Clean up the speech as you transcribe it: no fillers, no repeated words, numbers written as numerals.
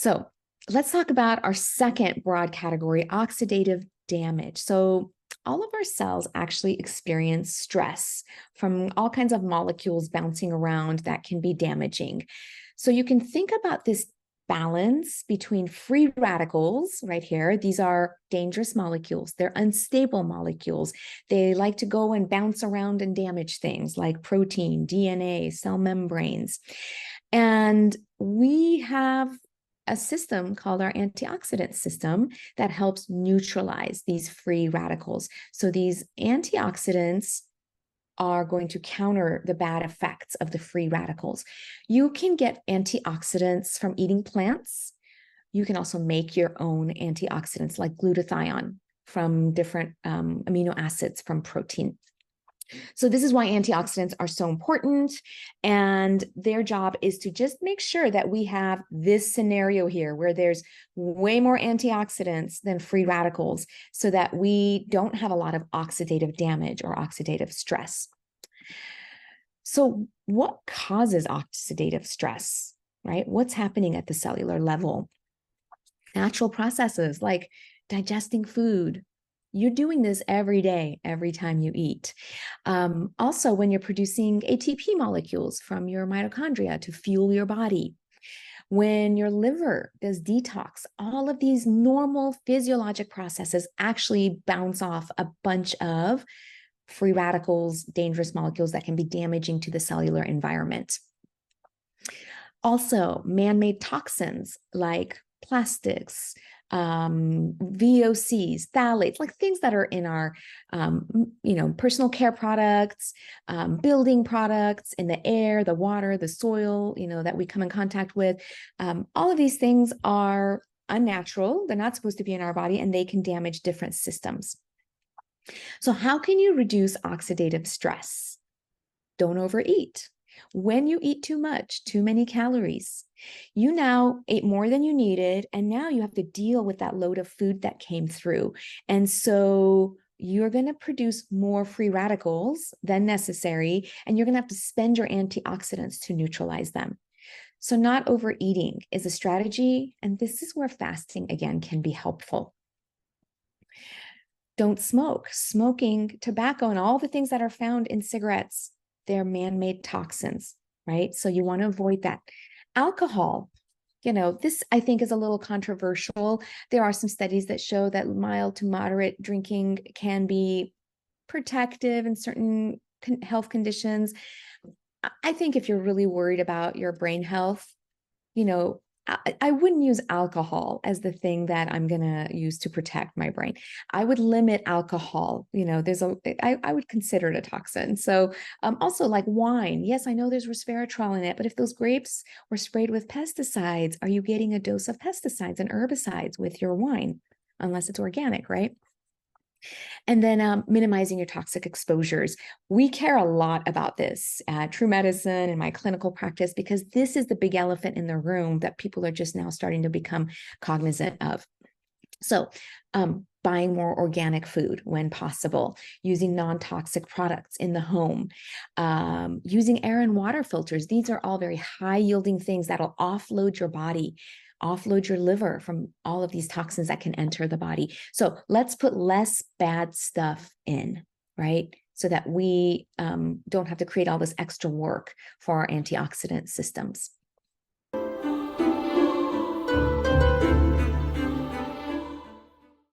So let's talk about our second broad category, oxidative damage. So all of our cells actually experience stress from all kinds of molecules bouncing around that can be damaging. So you can think about this balance between free radicals right here. These are dangerous molecules. They're unstable molecules. They like to go and bounce around and damage things like protein, DNA, cell membranes. And we have a system called our antioxidant system that helps neutralize these free radicals. So these antioxidants are going to counter the bad effects of the free radicals. You can get antioxidants from eating plants. You can also make your own antioxidants like glutathione from different amino acids from protein. So this is why antioxidants are so important. And their job is to just make sure that we have this scenario here where there's way more antioxidants than free radicals so that we don't have a lot of oxidative damage or oxidative stress. So what causes oxidative stress, right? What's happening at the cellular level? Natural processes like digesting food. You're doing this every day, every time you eat. Also, when you're producing ATP molecules from your mitochondria to fuel your body, when your liver does detox, all of these normal physiologic processes actually bounce off a bunch of free radicals, dangerous molecules that can be damaging to the cellular environment. Also, man-made toxins like plastics, VOCs, phthalates, like things that are in our, personal care products, building products, in the air, the water, the soil, that we come in contact with. All of these things are unnatural. They're not supposed to be in our body, and they can damage different systems. So how can you reduce oxidative stress? Don't overeat. When you eat too much, too many calories, you now ate more than you needed, and now you have to deal with that load of food that came through. And so you're going to produce more free radicals than necessary, and you're going to have to spend your antioxidants to neutralize them. So not overeating is a strategy, and this is where fasting, again, can be helpful. Don't smoke. Smoking, tobacco, and all the things that are found in cigarettes, they're man-made toxins, right? So you want to avoid that. Alcohol, this I think is a little controversial. There are some studies that show that mild to moderate drinking can be protective in certain health conditions. I think if you're really worried about your brain health, I wouldn't use alcohol as the thing that I'm going to use to protect my brain. I would limit alcohol. I would consider it a toxin. So also like wine. Yes, I know there's resveratrol in it, but if those grapes were sprayed with pesticides, are you getting a dose of pesticides and herbicides with your wine? Unless it's organic, right? And then minimizing your toxic exposures. We care a lot about this at Truemedicine in my clinical practice, because this is the big elephant in the room that people are just now starting to become cognizant of. So buying more organic food when possible, using non-toxic products in the home, using air and water filters. These are all very high-yielding things that'll offload your body, offload your liver from all of these toxins that can enter the body. So let's put less bad stuff in, right? So that we don't have to create all this extra work for our antioxidant systems.